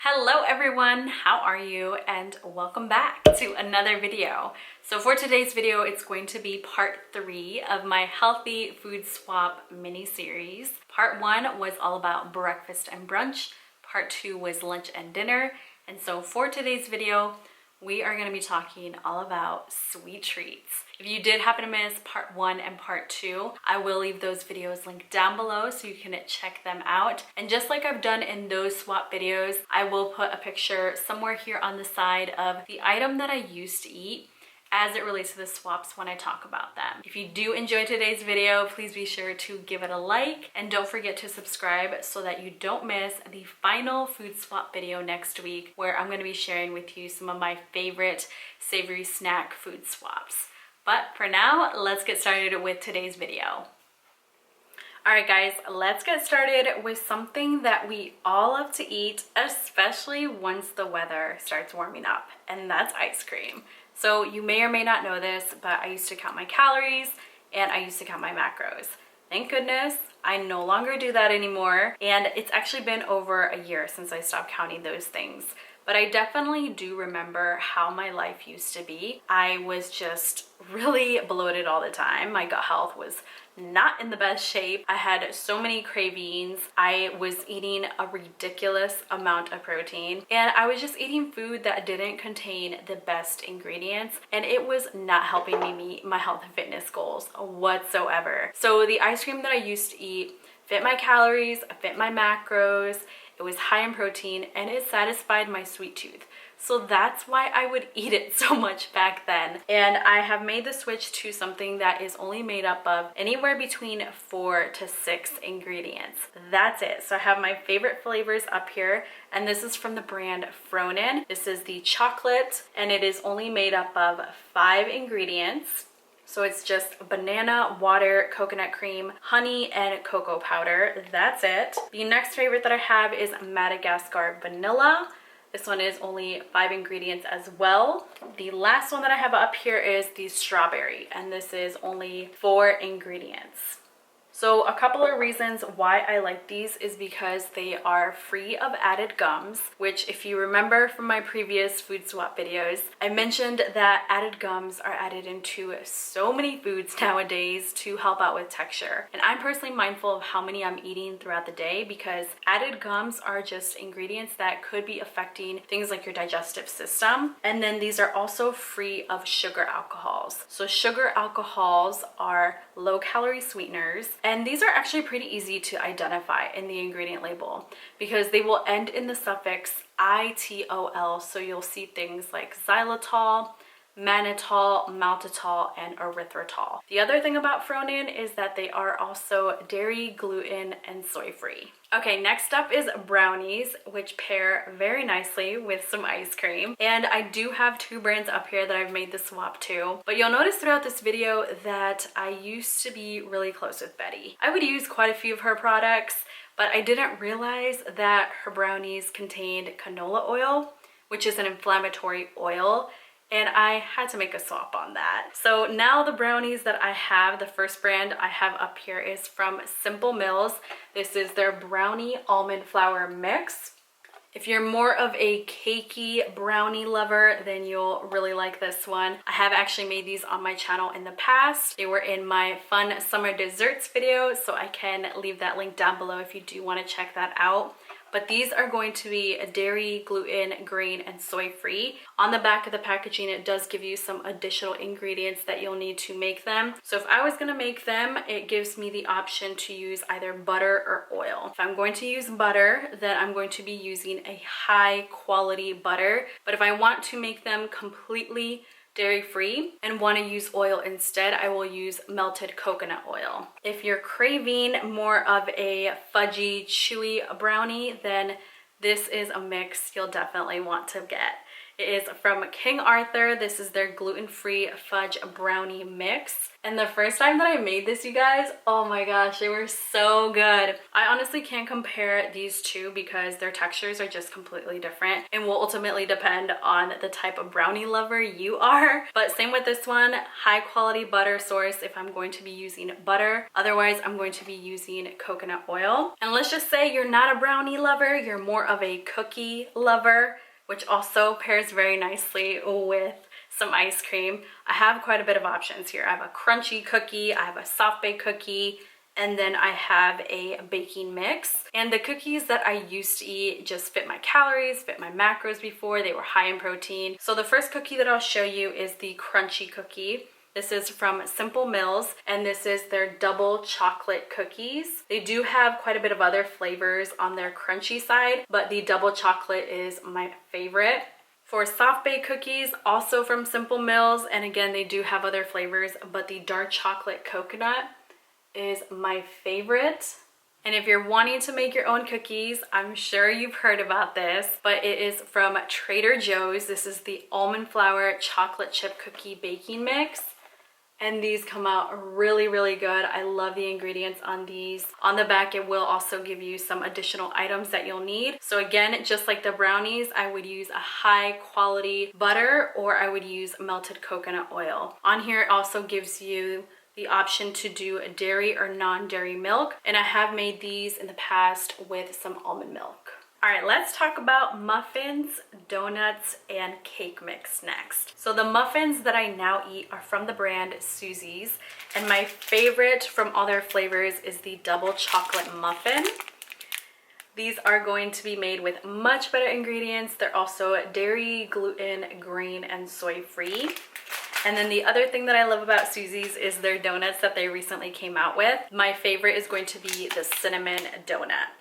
Hello everyone, how are you? And welcome back to another video. So for today's video, it's going to be part 3 of my healthy food swap mini series. Part 1 was all about breakfast and brunch. Part 2 was lunch and dinner. And so for today's video, we are going to be talking all about sweet treats. If you did happen to miss part 1 and part 2, I will leave those videos linked down below so you can check them out. And just like I've done in those swap videos, I will put a picture somewhere here on the side of the item that I used to eat as it relates to the swaps when I talk about them. If you do enjoy today's video, please be sure to give it a like and don't forget to subscribe so that you don't miss the final food swap video next week, where I'm going to be sharing with you some of my favorite savory snack food swaps. But for now, let's get started with today's video. Alright guys, let's get started with something that we all love to eat, especially once the weather starts warming up, and that's ice cream. So you may or may not know this, but I used to count my calories and I used to count my macros. Thank goodness I no longer do that anymore, and it's actually been over a year since I stopped counting those things. But I definitely do remember how my life used to be. I was just really bloated all the time. My gut health was not in the best shape. I had so many cravings. I was eating a ridiculous amount of protein, and I was just eating food that didn't contain the best ingredients, and it was not helping me meet my health and fitness goals whatsoever. So the ice cream that I used to eat fit my calories, fit my macros, it was high in protein, and it satisfied my sweet tooth. So that's why I would eat it so much back then. And I have made the switch to something that is only made up of anywhere between 4 to 6 ingredients. That's it. So I have my favorite flavors up here, and this is from the brand Fronen. This is the chocolate, and it is only made up of 5 ingredients. So it's just banana, water, coconut cream, honey, and cocoa powder. That's it. The next favorite that I have is Madagascar vanilla. This one is only 5 ingredients as well. The last one that I have up here is the strawberry, and this is only 4 ingredients. So a couple of reasons why I like these is because they are free of added gums, which if you remember from my previous food swap videos, I mentioned that added gums are added into so many foods nowadays to help out with texture. And I'm personally mindful of how many I'm eating throughout the day, because added gums are just ingredients that could be affecting things like your digestive system. And then these are also free of sugar alcohols. So sugar alcohols are low-calorie sweeteners, and these are actually pretty easy to identify in the ingredient label because they will end in the suffix ITOL. So you'll see things like xylitol, mannitol, maltitol, and erythritol. The other thing about Fronen is that they are also dairy, gluten, and soy-free. Okay, next up is brownies, which pair very nicely with some ice cream. And I do have 2 brands up here that I've made the swap to. But you'll notice throughout this video that I used to be really close with Betty. I would use quite a few of her products, but I didn't realize that her brownies contained canola oil, which is an inflammatory oil, and I had to make a swap on that. So now the brownies that I have, the first brand I have up here is from Simple Mills. This is their brownie almond flour mix. If you're more of a cakey brownie lover, then you'll really like this one. I have actually made these on my channel in the past. They were in my fun summer desserts video, so I can leave that link down below if you do want to check that out. But these are going to be dairy, gluten, grain, and soy-free. On the back of the packaging, it does give you some additional ingredients that you'll need to make them. So if I was gonna make them, it gives me the option to use either butter or oil. If I'm going to use butter, then I'm going to be using a high quality butter. But if I want to make them completely dairy-free and want to use oil instead, I will use melted coconut oil. If you're craving more of a fudgy, chewy brownie, then this is a mix you'll definitely want to get. It is from King Arthur. This is their gluten-free fudge brownie mix. And the first time that I made this, you guys, oh my gosh, they were so good. I honestly can't compare these two because their textures are just completely different and will ultimately depend on the type of brownie lover you are. But same with this one, high quality butter source if I'm going to be using butter. Otherwise, I'm going to be using coconut oil. And let's just say you're not a brownie lover, you're more of a cookie lover, which also pairs very nicely with some ice cream. I have quite a bit of options here. I have a crunchy cookie, I have a soft baked cookie, and then I have a baking mix. And the cookies that I used to eat just fit my calories, fit my macros before. They were high in protein. So the first cookie that I'll show you is the crunchy cookie. This is from Simple Mills, and this is their double chocolate cookies. They do have quite a bit of other flavors on their crunchy side, but the double chocolate is my favorite. For soft baked cookies, also from Simple Mills, and again, they do have other flavors, but the dark chocolate coconut is my favorite. And if you're wanting to make your own cookies, I'm sure you've heard about this, but it is from Trader Joe's. This is the almond flour chocolate chip cookie baking mix. And these come out really, really good. I love the ingredients on these. On the back, it will also give you some additional items that you'll need. So again, just like the brownies, I would use a high quality butter or I would use melted coconut oil. On here, it also gives you the option to do a dairy or non-dairy milk. And I have made these in the past with some almond milk. All right, let's talk about muffins, donuts, and cake mix next. So the muffins that I now eat are from the brand Susie's, and my favorite from all their flavors is the double chocolate muffin. These are going to be made with much better ingredients. They're also dairy, gluten, grain, and soy free. And then the other thing that I love about Susie's is their donuts that they recently came out with. My favorite is going to be the cinnamon donut.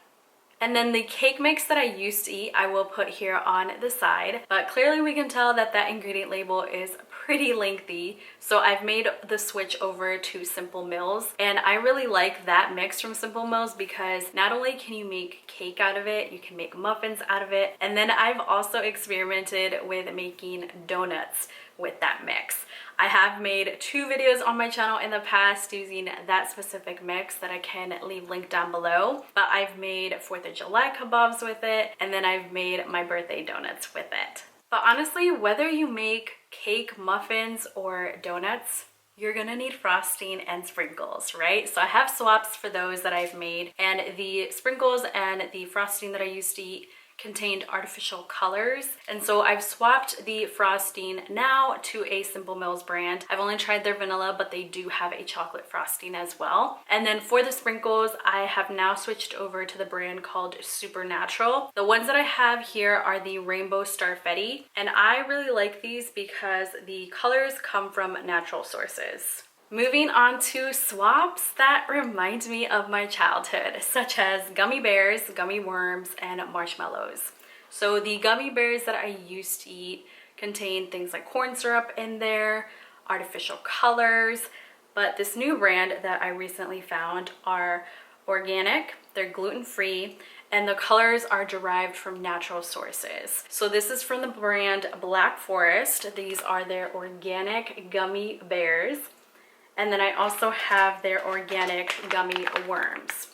And then the cake mix that I used to eat, I will put here on the side. But clearly we can tell that that ingredient label is pretty lengthy. So I've made the switch over to Simple Mills. And I really like that mix from Simple Mills because not only can you make cake out of it, you can make muffins out of it. And then I've also experimented with making donuts with that mix. I have made 2 videos on my channel in the past using that specific mix that I can leave linked down below. But I've made 4th of July kebabs with it, and then I've made my birthday donuts with it. But honestly, whether you make cake, muffins, or donuts, you're gonna need frosting and sprinkles, right? So I have swaps for those that I've made, and the sprinkles and the frosting that I used to eat contained artificial colors, and so I've swapped the frosting now to a Simple Mills brand. I've only tried their vanilla, but they do have a chocolate frosting as well. And then for the sprinkles, I have now switched over to the brand called Supernatural. The ones that I have here are the Rainbow Starfetti, and I really like these because the colors come from natural sources. Moving on to swaps that remind me of my childhood, such as gummy bears, gummy worms, and marshmallows. So the gummy bears that I used to eat contain things like corn syrup in there, artificial colors, but this new brand that I recently found are organic, they're gluten-free, and the colors are derived from natural sources. So this is from the brand Black Forest. These are their organic gummy bears. And then I also have their organic gummy worms.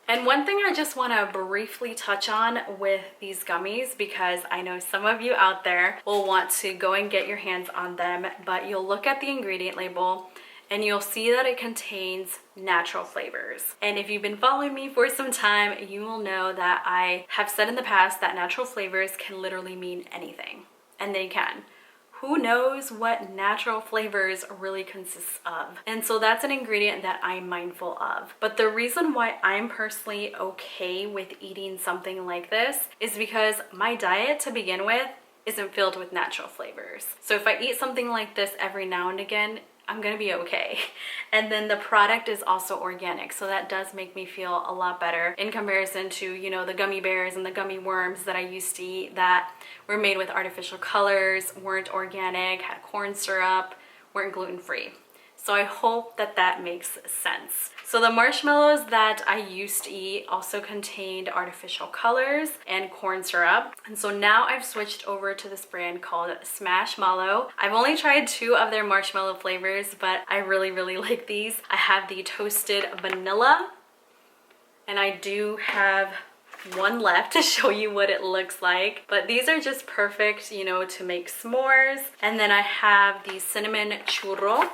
And one thing I just want to briefly touch on with these gummies, because I know some of you out there will want to go and get your hands on them, but you'll look at the ingredient label and you'll see that it contains natural flavors. And if you've been following me for some time, you will know that I have said in the past that natural flavors can literally mean anything, and they can. Who knows what natural flavors really consists of? And so that's an ingredient that I'm mindful of. But the reason why I'm personally okay with eating something like this is because my diet to begin with isn't filled with natural flavors. So if I eat something like this every now and again, I'm gonna be okay. And then the product is also organic, so that does make me feel a lot better in comparison to, you know, the gummy bears and the gummy worms that I used to eat that were made with artificial colors, weren't organic, had corn syrup, weren't gluten-free. So I hope that that makes sense. So the marshmallows that I used to eat also contained artificial colors and corn syrup. And so now I've switched over to this brand called Smashmallow. I've only tried 2 of their marshmallow flavors, but I really like these. I have the toasted vanilla, and I do have one left to show you what it looks like, but these are just perfect, you know, to make s'mores. And then I have the cinnamon churro,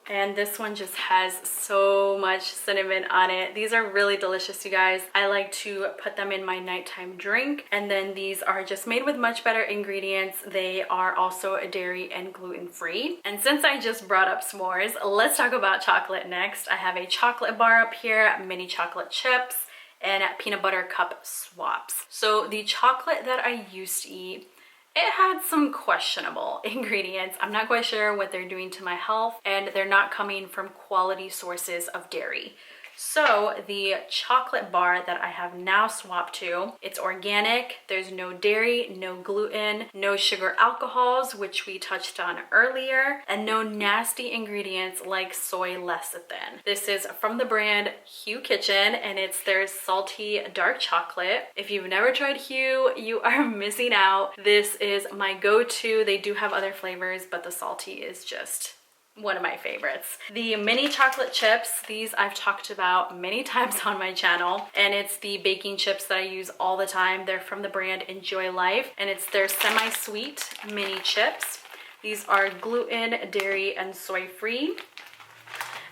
and this one just has so much cinnamon on it. These are really delicious, you guys. I like to put them in my nighttime drink. And then these are just made with much better ingredients. They are also dairy and gluten-free. And since I just brought up s'mores, let's talk about chocolate next. I have a chocolate bar up here, mini chocolate chips, and peanut butter cup swaps. So the chocolate that I used to eat, it had some questionable ingredients. I'm not quite sure what they're doing to my health, and they're not coming from quality sources of dairy. So the chocolate bar that I have now swapped to, it's organic. There's no dairy, no gluten, no sugar alcohols, which we touched on earlier, and no nasty ingredients like soy lecithin. This is from the brand Hu Kitchen, and it's their salty dark chocolate. If you've never tried Hu, you are missing out. This is my go-to. They do have other flavors, but the salty is just one of my favorites. The mini chocolate chips, these I've talked about many times on my channel, and it's the baking chips that I use all the time. They're from the brand Enjoy Life, and it's their semi-sweet mini chips. These are gluten, dairy, and soy-free.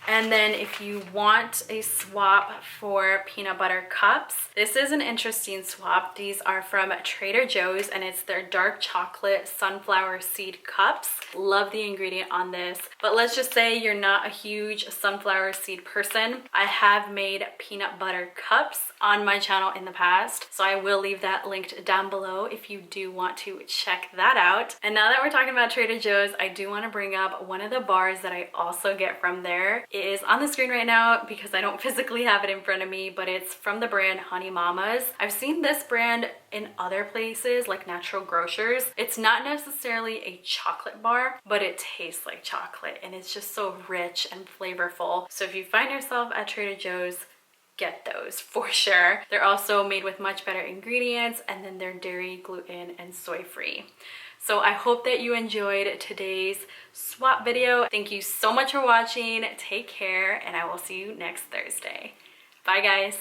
And then if you want a swap for peanut butter cups, this is an interesting swap. These are from Trader Joe's, and it's their dark chocolate sunflower seed cups. Love the ingredient on this, but let's just say you're not a huge sunflower seed person. I have made peanut butter cups on my channel in the past, so I will leave that linked down below if you do want to check that out. And now that we're talking about Trader Joe's, I do want to bring up one of the bars that I also get from there. It is on the screen right now because I don't physically have it in front of me, but it's from the brand Honey Mama's. I've seen this brand in other places like Natural Grocers. It's not necessarily a chocolate bar, but it tastes like chocolate, and it's just so rich and flavorful. So if you find yourself at Trader Joe's, get those for sure. They're also made with much better ingredients, and then they're dairy, gluten, and soy free. So I hope that you enjoyed today's swap video. Thank you so much for watching. Take care, and I will see you next Thursday. Bye, guys.